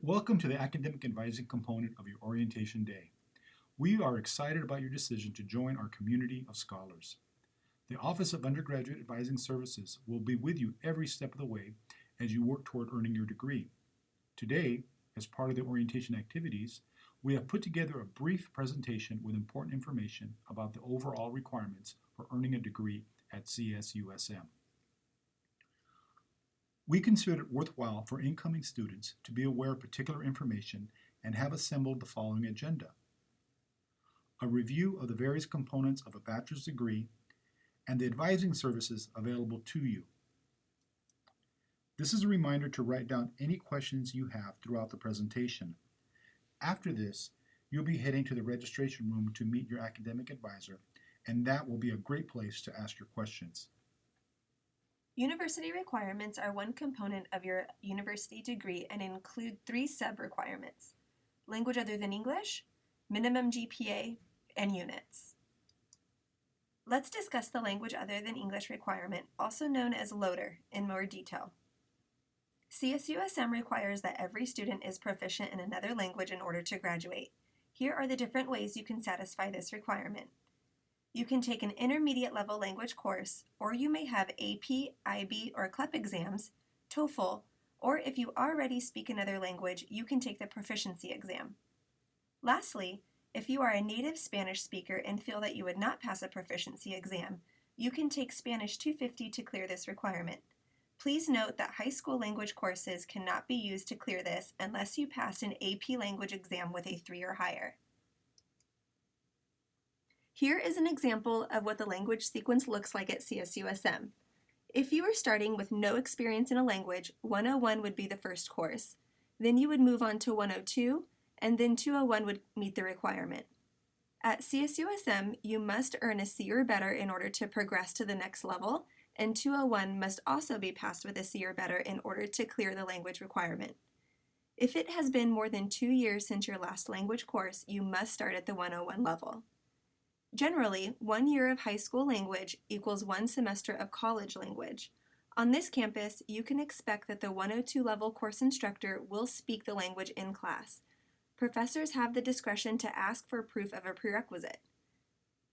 Welcome to the academic advising component of your orientation day. We are excited about your decision to join our community of scholars. The Office of Undergraduate Advising Services will be with you every step of the way as you work toward earning your degree. Today, as part of the orientation activities, we have put together a brief presentation with important information about the overall requirements for earning a degree at CSUSM. We consider it worthwhile for incoming students to be aware of particular information and have assembled the following agenda: a review of the various components of a bachelor's degree and the advising services available to you. This is a reminder to write down any questions you have throughout the presentation. After this, you'll be heading to the registration room to meet your academic advisor, and that will be a great place to ask your questions. University requirements are one component of your university degree and include 3 sub-requirements: language other than English, minimum GPA, and units. Let's discuss the language other than English requirement, also known as LOTR, in more detail. CSUSM requires that every student is proficient in another language in order to graduate. Here are the different ways you can satisfy this requirement. You can take an intermediate level language course, or you may have AP, IB, or CLEP exams, TOEFL, or if you already speak another language, you can take the proficiency exam. Lastly, if you are a native Spanish speaker and feel that you would not pass a proficiency exam, you can take Spanish 250 to clear this requirement. Please note that high school language courses cannot be used to clear this unless you passed an AP language exam with a 3 or higher. Here is an example of what the language sequence looks like at CSUSM. If you are starting with no experience in a language, 101 would be the first course. Then you would move on to 102, and then 201 would meet the requirement. At CSUSM, you must earn a C or better in order to progress to the next level, and 201 must also be passed with a C or better in order to clear the language requirement. If it has been more than 2 years since your last language course, you must start at the 101 level. Generally, 1 year of high school language equals 1 semester of college language. On this campus, you can expect that the 102 level course instructor will speak the language in class. Professors have the discretion to ask for proof of a prerequisite.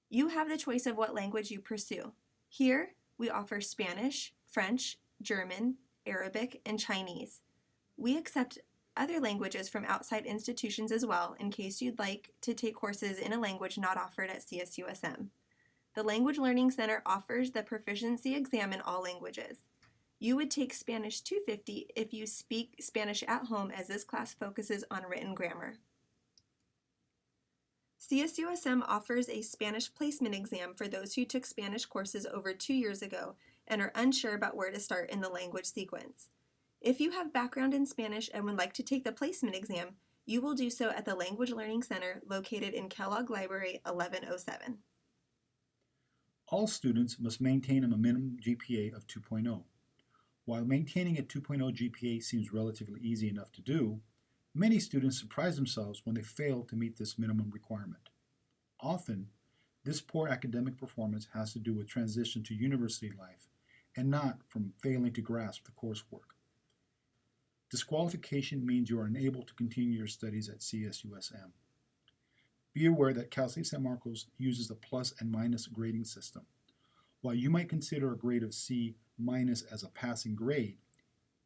You have the choice of what language you pursue. Here, we offer Spanish, French, German, Arabic, and Chinese. We accept other languages from outside institutions as well, in case you'd like to take courses in a language not offered at CSUSM. The Language Learning Center offers the proficiency exam in all languages. You would take Spanish 250 if you speak Spanish at home, as this class focuses on written grammar. CSUSM offers a Spanish placement exam for those who took Spanish courses over 2 years ago and are unsure about where to start in the language sequence. If you have background in Spanish and would like to take the placement exam, you will do so at the Language Learning Center located in Kellogg Library 1107. All students must maintain a minimum GPA of 2.0. While maintaining a 2.0 GPA seems relatively easy enough to do, many students surprise themselves when they fail to meet this minimum requirement. Often, this poor academic performance has to do with transition to university life and not from failing to grasp the coursework. Disqualification means you are unable to continue your studies at CSUSM. Be aware that Cal State San Marcos uses a plus and minus grading system. While you might consider a grade of C minus as a passing grade,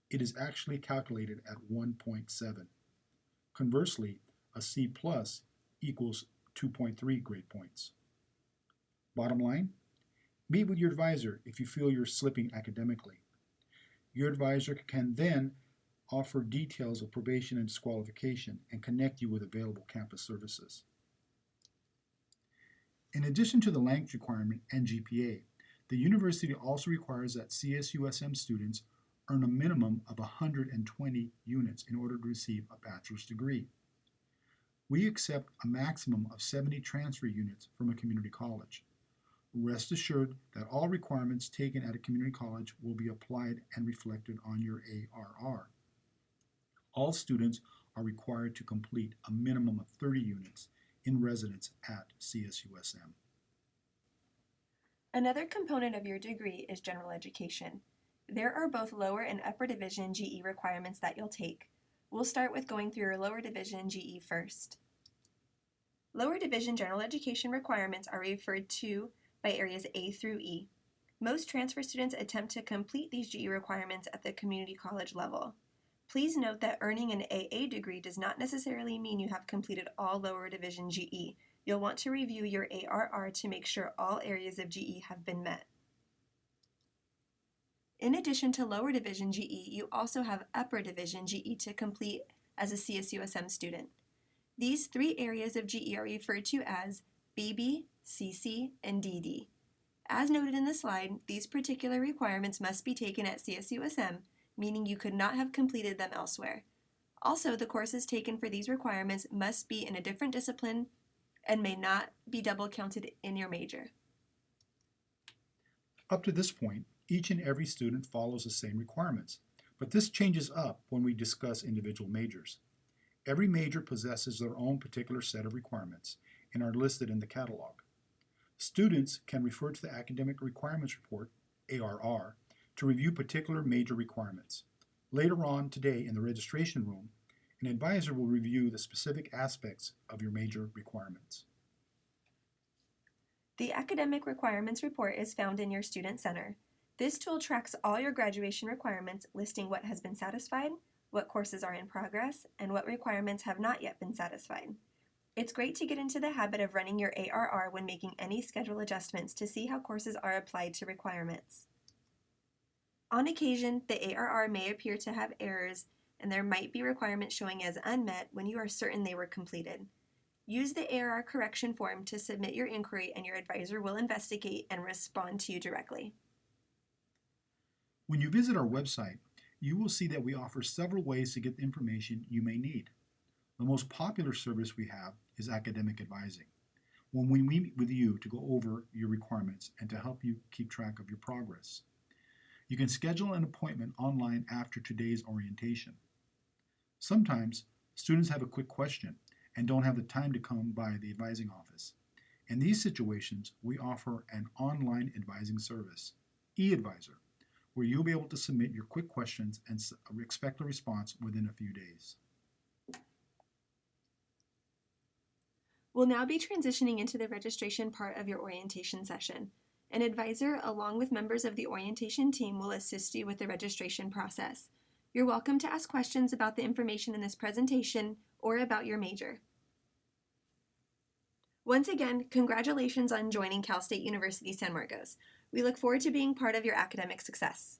it is actually calculated at 1.7. Conversely, a C plus equals 2.3 grade points. Bottom line, meet with your advisor if you feel you're slipping academically. Your advisor can then offer details of probation and disqualification and connect you with available campus services. In addition to the language requirement and GPA, the university also requires that CSUSM students earn a minimum of 120 units in order to receive a bachelor's degree. We accept a maximum of 70 transfer units from a community college. Rest assured that all requirements taken at a community college will be applied and reflected on your ARR. All students are required to complete a minimum of 30 units in residence at CSUSM. Another component of your degree is general education. There are both lower and upper division GE requirements that you'll take. We'll start with going through your lower division GE first. Lower division general education requirements are referred to by areas A through E. Most transfer students attempt to complete these GE requirements at the community college level. Please note that earning an AA degree does not necessarily mean you have completed all lower division GE. You'll want to review your ARR to make sure all areas of GE have been met. In addition to lower division GE, you also have upper division GE to complete as a CSUSM student. These 3 areas of GE are referred to as BB, CC, and DD. As noted in the slide, these particular requirements must be taken at CSUSM, meaning you could not have completed them elsewhere. Also, the courses taken for these requirements must be in a different discipline and may not be double counted in your major. Up to this point, each and every student follows the same requirements, but this changes up when we discuss individual majors. Every major possesses their own particular set of requirements and are listed in the catalog. Students can refer to the Academic Requirements Report, ARR, to review particular major requirements. Later on today in the registration room, an advisor will review the specific aspects of your major requirements. The Academic Requirements Report is found in your Student Center. This tool tracks all your graduation requirements, listing what has been satisfied, what courses are in progress, and what requirements have not yet been satisfied. It's great to get into the habit of running your ARR when making any schedule adjustments to see how courses are applied to requirements. On occasion, the ARR may appear to have errors, and there might be requirements showing as unmet when you are certain they were completed. Use the ARR correction form to submit your inquiry, and your advisor will investigate and respond to you directly. When you visit our website, you will see that we offer several ways to get the information you may need. The most popular service we have is academic advising, when we meet with you to go over your requirements and to help you keep track of your progress. You can schedule an appointment online after today's orientation. Sometimes students have a quick question and don't have the time to come by the advising office. In these situations, we offer an online advising service, eAdvisor, where you'll be able to submit your quick questions and expect a response within a few days. We'll now be transitioning into the registration part of your orientation session. An advisor, along with members of the orientation team, will assist you with the registration process. You're welcome to ask questions about the information in this presentation or about your major. Once again, congratulations on joining Cal State University San Marcos. We look forward to being part of your academic success.